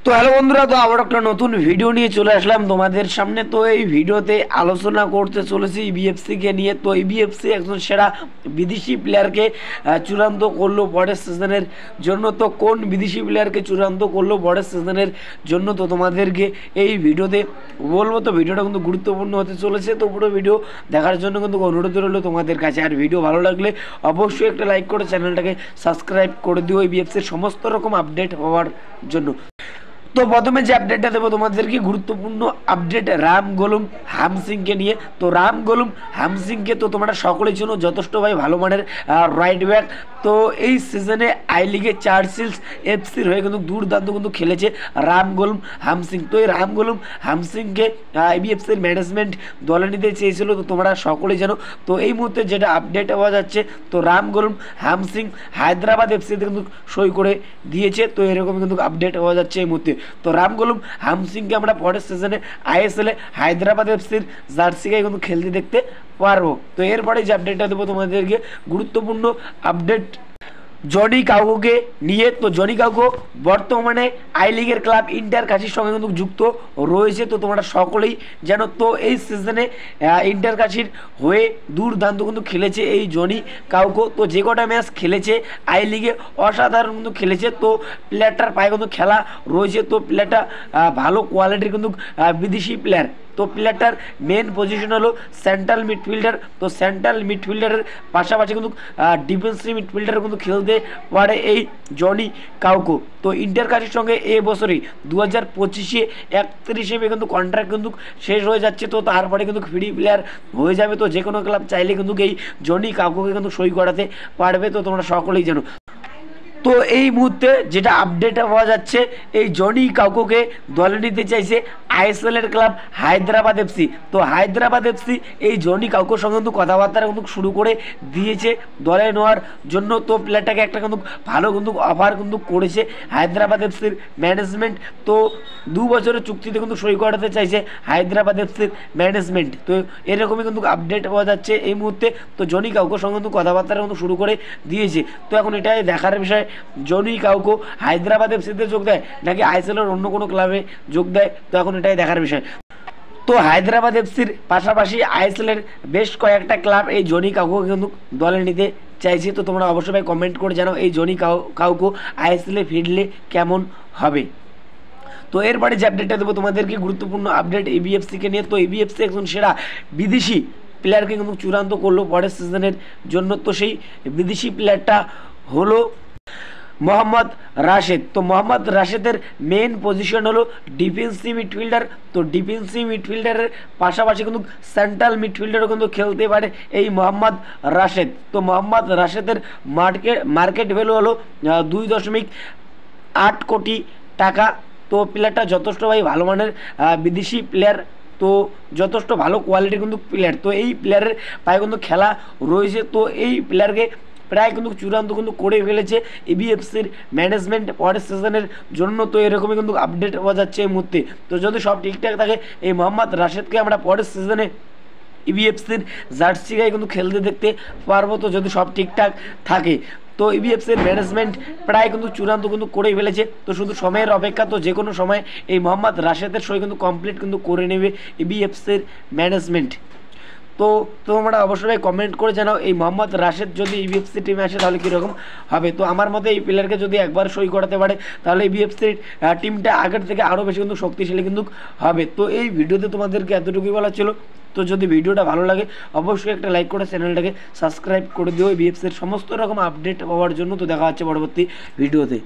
তো হ্যালো বন্ধুরা, তো আবার একটা নতুন ভিডিও নিয়ে চলে আসলাম তোমাদের সামনে। তো এই ভিডিওতে আলোচনা করতে চলেছি ইবিএফসিকে নিয়ে। তো ইবিএফসি একজন সেরা বিদেশি প্লেয়ারকে চূড়ান্ত করলো পরের সিজনের জন্য। তো কোন বিদেশি প্লেয়ারকে চূড়ান্ত করলো পরের সিজনের জন্য তো তোমাদেরকে এই ভিডিওতে বলবো। তো ভিডিওটা কিন্তু গুরুত্বপূর্ণ হতে চলেছে, তো পুরো ভিডিও দেখার জন্য কিন্তু অনুরোধ রইলো তোমাদের কাছে। আর ভিডিও ভালো লাগলে অবশ্যই একটা লাইক করে চ্যানেলটাকে সাবস্ক্রাইব করে দিও ইবিএফসির সমস্ত রকম আপডেট হওয়ার জন্য। তো প্রথমে যে আপডেটটা দেবো তোমাদেরকে গুরুত্বপূর্ণ আপডেট রাম গোলম হামসিংকে নিয়ে। তো রাম গোলম হামসিংকে তো তোমরা সকলের জন্য যথেষ্ট ভাই ভালো মানের রাইট ব্যাক। তো এই সিজনে আই লিগে চার্চিলস এফসির হয়ে কিন্তু দুর্দান্ত কিন্তু খেলেছে রাম গোলম হামসিং। তো এই রাম গোলম হামসিংকে ইবিএফসির ম্যানেজমেন্ট দলে নিতে চেয়েছিল, তো তোমরা সকলেই জানো। তো এই মুহূর্তে যেটা আপডেট পাওয়া যাচ্ছে, তো রাম গোলম হামসিং হায়দ্রাবাদ এফসিতে কিন্তু সই করে দিয়েছে। তো এরকম কিন্তু আপডেট পাওয়া যাচ্ছে এই মুহূর্তে। তো রাম গোলম হামসিংকে আমরা পরের সিজনে আইএসএলে হায়দ্রাবাদ এফসির জার্সি গায়ে কিন্তু খেলতে দেখতে পারবো। তো এরপরে যে আপডেটটা দেবো তোমাদেরকে গুরুত্বপূর্ণ আপডেট জনি কাউকে নিয়ে। তো জনি কাউকো বর্তমানে আই লিগের ক্লাব ইন্টার কাশির সঙ্গে কিন্তু যুক্ত রয়েছে। তো তোমরা সকলেই জানো। তো এই সিজনে ইন্টার কাশির হয়ে দুর্দান্ত কিন্তু খেলেছে এই জনি কাউকো। তো যে কটা ম্যাচ খেলেছে আই লিগে অসাধারণ কিন্তু খেলেছে। তো প্লেয়ারটার পায়ে কিন্তু খেলা রয়েছে। তো প্লেয়ারটা ভালো কোয়ালিটির কিন্তু বিদেশি প্লেয়ার। তো প্লেয়ারটার মেন পজিশন হলো সেন্ট্রাল মিডফিল্ডার। তো সেন্ট্রাল মিডফিল্ডারের পাশাপাশি কিন্তু ডিফেন্সিভ মিডফিল্ডার কিন্তু খেলতে পারে এই জনি কাউকো। তো ইন্টার কাশির সঙ্গে এই বছরই 2025-এ 31 মে কিন্তু কন্ট্রাক্ট কিন্তু শেষ হয়ে যাচ্ছে। তো তারপরে কিন্তু ফ্রি প্লেয়ার হয়ে যাবে। তো যে কোনো ক্লাব চাইলে কিন্তু এই জনি কাউকোকে কিন্তু সই করাতে পারবে। তো তোমরা সকলেই জানো। তো এই মুহূর্তে যেটা আপডেট পাওয়া যাচ্ছে, এই জনি কাউকোকে দলে নিতে চাইছে আইএসএল এর ক্লাব হায়দ্রাবাদ এফসি। তো হায়দ্রাবাদ এফসি এই জনি কাউকোর সঙ্গে কিন্তু কথাবার্তা কিন্তু শুরু করে দিয়েছে দলে নেওয়ার জন্য। তো প্লেয়ারটাকে একটা কিন্তু ভালো কিন্তু অফার কিন্তু করেছে হায়দ্রাবাদ এফসির ম্যানেজমেন্ট। তো 2 বছরের চুক্তিতে কিন্তু সই করাতে চাইছে হায়দ্রাবাদ এফসির ম্যানেজমেন্ট। তো এরকমই কিন্তু আপডেট পাওয়া যাচ্ছে এই মুহূর্তে। তো জনি কাউকোর সঙ্গে কিন্তু কথাবার্তা কিন্তু শুরু করে দিয়েছে। তো এখন এটাই দেখার বিষয়, জনি কাউকো হায়দ্রাবাদ এফসিতে যোগ দেয় নাকি আইএসএলের অন্য কোনো ক্লাবে যোগ দেয়। তো এখন এটাই দেখার বিষয়। তো হায়দ্রাবাদ এফসির পাশাপাশি আইএসএলের বেশ কয়েকটা ক্লাব এই জনি কাউকোকে কিন্তু দলে নিতে চাইছে। তো তোমরা অবশ্যই ভাই কমেন্ট করে জানাও এই জনি কাউকো আইএসএলে ফিরলে কেমন হবে। তো এরপরে যে আপডেটটা দেবো তোমাদেরকে গুরুত্বপূর্ণ আপডেট ইবিএফসিকে নিয়ে। তো ইবিএফসি একজন সেরা বিদেশি প্লেয়ারকে কিন্তু চূড়ান্ত করলো পরের সিজনের জন্য। তো সেই বিদেশি প্লেয়ারটা হলো মোহাম্মদ রাশেদ। তো মোহাম্মদ রাশেদের মেন পজিশন হলো ডিফেন্সিভ মিডফিল্ডার। তো ডিফেন্সিভ মিডফিল্ডারের পাশাপাশি কিন্তু সেন্ট্রাল মিডফিল্ডারও কিন্তু খেলতে পারে এই মোহাম্মদ রাশেদ। তো মোহাম্মদ রাশেদের মার্কেট ভ্যালু হলো 2.8 কোটি টাকা। তো প্লেয়ারটা যথেষ্ট ভাই ভালো মানের বিদেশি প্লেয়ার। তো যথেষ্ট ভালো কোয়ালিটির কিন্তু প্লেয়ার। তো এই প্লেয়ারের পায়ে কিন্তু খেলা রয়েছে। তো এই প্লেয়ারকে প্রায় কিন্তু চূড়ান্ত কিন্তু করে ফেলেছে ইবিএফসির ম্যানেজমেন্ট পরের সিজনের জন্য। তো এরকমই কিন্তু আপডেট পাওয়া যাচ্ছে এই মুহূর্তে। তো যদি সব ঠিকঠাক থাকে এই মোহাম্মদ রাশেদকে আমরা পরের সিজনে ইবিএফসির জার্সি গায়ে কিন্তু খেলতে দেখতে পারবো। তো যদি সব ঠিকঠাক থাকে তো ইবিএফসির ম্যানেজমেন্ট প্রায় কিন্তু চূড়ান্ত কিন্তু করেই ফেলেছে। তো শুধু সময়ের অপেক্ষা। তো যে কোনো সময় এই মোহাম্মদ রাশেদের সই কিন্তু কমপ্লিট কিন্তু করে নেবে ইবিএফসির ম্যানেজমেন্ট। তো তোমরা অবশ্যই কমেন্ট করে জানাও এই মোহাম্মদ রাশেদ যদি ইবিএফসি টিমে আসে তাহলে কীরকম হবে। তো আমার মতে এই প্লেয়ারকে যদি একবার সই করাতে পারে তাহলে ইবিএফসির টিমটা আগের থেকে আরও বেশি কিন্তু শক্তিশালী কিন্তু হবে। তো এই ভিডিওতে তোমাদেরকে এতটুকুই বলা ছিল। তো যদি ভিডিওটা ভালো লাগে অবশ্যই একটা লাইক করে চ্যানেলটাকে সাবস্ক্রাইব করে দিও ইবিএফসির সমস্ত রকম আপডেট পাওয়ার জন্য। তো দেখা হচ্ছে পরবর্তী ভিডিওতে।